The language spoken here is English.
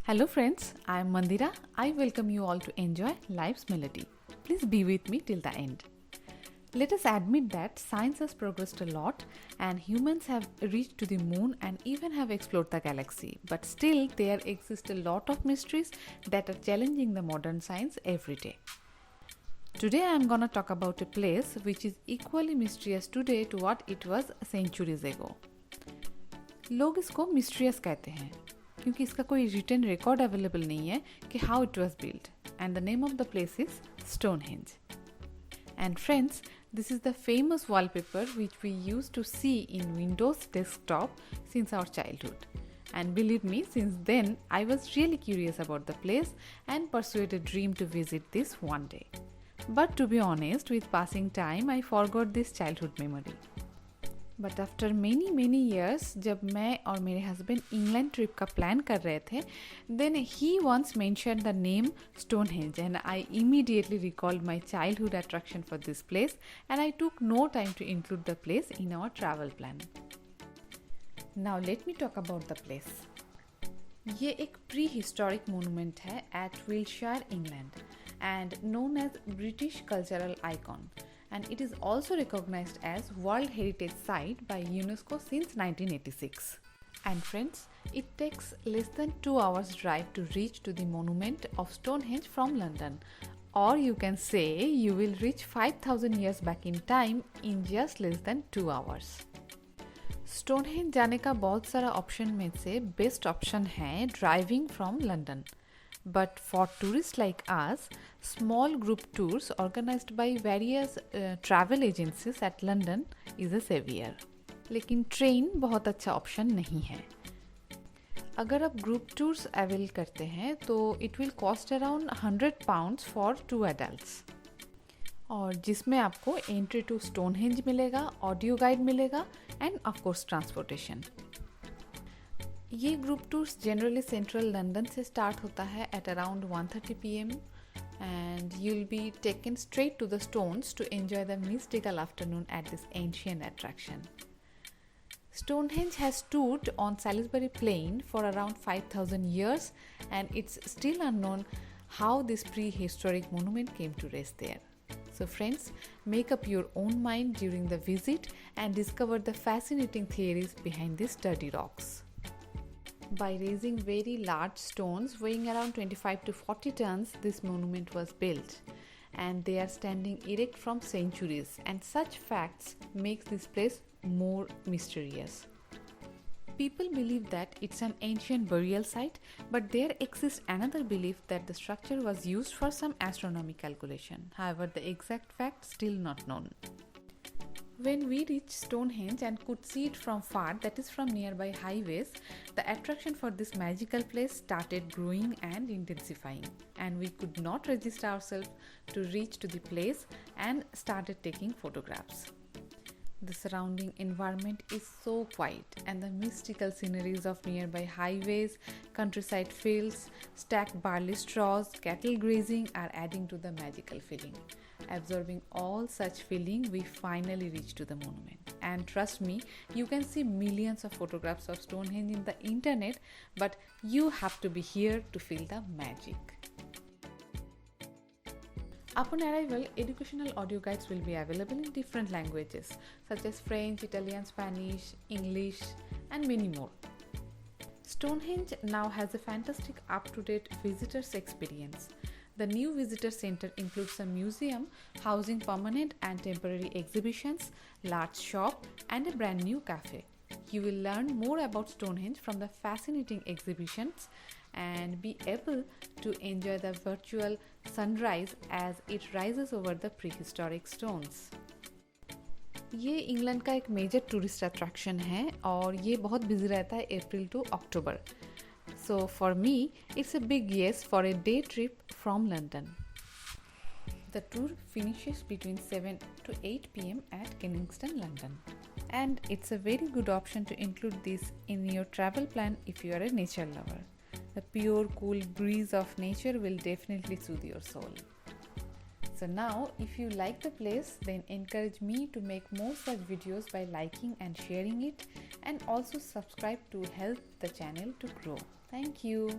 Hello friends, I am Mandira. I welcome you all to enjoy life's melody. Please be with me till the end. Let us admit that science has progressed a lot and humans have reached to the moon and even have explored the galaxy. But still there exist a lot of mysteries that are challenging the modern science every day. Today I am gonna talk about a place which is equally mysterious today to what it was centuries ago. लोग इसको mysterious कहते हैं क्योंकि इसका कोई written record available नहीं है कि how it was built, and the name of the place is Stonehenge. And friends, this is the famous wallpaper which we used to see in Windows desktop since our childhood. And believe me, since then I was really curious about the place and pursued a dream to visit this one day. But to be honest, with passing time I forgot this childhood memory. But after many years जब मैं और मेरे husband England trip का plan कर रहे थे then he once mention the name Stonehenge and I immediately recalled my childhood attraction for this place and I took no time to include the place in our travel plan. Now let me talk about the place. ये एक pre historic monument है at Wiltshire England and known as British cultural icon. And it is also recognized as World Heritage Site by UNESCO since 1986. And friends, it takes less than 2 hours drive to reach to the monument of Stonehenge from London. Or you can say you will reach 5000 years back in time in just less than 2 hours. Stonehenge जाने का बहुत सारा option में से best option है driving from London. But for tourists like us, small group tours organized by various travel agencies at London is a savior. लेकिन train बहुत अच्छा ऑप्शन नहीं है. अगर आप ग्रुप टूर्स अवेल करते हैं तो it will cost around £100 for 2 adults. और जिसमें आपको एंट्री टू स्टोनहेंज मिलेगा, ऑडियो गाइड मिलेगा एंड ऑफकोर्स ट्रांसपोर्टेशन. ये group tours generally central London से स्टार्ट होता है at around 1:30 PM and you'll be taken straight to the stones to enjoy the mystical afternoon at this ancient attraction. Stonehenge has stood on Salisbury Plain for around 5000 years and it's still unknown how this prehistoric monument came to rest there. So friends, make up your own mind during the visit and discover the fascinating theories behind these sturdy rocks. By raising very large stones weighing around 25 to 40 tons, this monument was built and they are standing erect from centuries, and such facts makes this place more mysterious. People believe that it's an ancient burial site, but there exists another belief that the structure was used for some astronomical calculation. However, the exact fact still not known. When we reached Stonehenge and could see it from far, that is from nearby highways, the attraction for this magical place started growing and intensifying, and we could not resist ourselves to reach to the place and started taking photographs. The surrounding environment is so quiet and the mystical sceneries of nearby highways, countryside fields, stacked barley straws, cattle grazing are adding to the magical feeling. Absorbing all such feeling, we finally reached to the monument. And trust me, you can see millions of photographs of Stonehenge in the internet, but you have to be here to feel the magic. Upon arrival, educational audio guides will be available in different languages such as French, Italian, Spanish, English, and many more. Stonehenge now has a fantastic up-to-date visitors experience. The new visitor center includes a museum housing permanent and temporary exhibitions, large shop, and a brand new cafe. You will learn more about Stonehenge from the fascinating exhibitions and be able to enjoy the virtual sunrise as it rises over the prehistoric stones. ये England का एक major tourist attraction है और ये बहुत busy रहता है अप्रैल टू अक्टूबर. So for me, it's a big yes for a day trip from London. The tour finishes between 7 to 8 PM at Kensington, London. And it's a very good option to include this in your travel plan if you are a nature lover. The pure, cool breeze of nature will definitely soothe your soul. So now, if you like the place, then encourage me to make more such videos by liking and sharing it, and also subscribe to help the channel to grow. Thank you.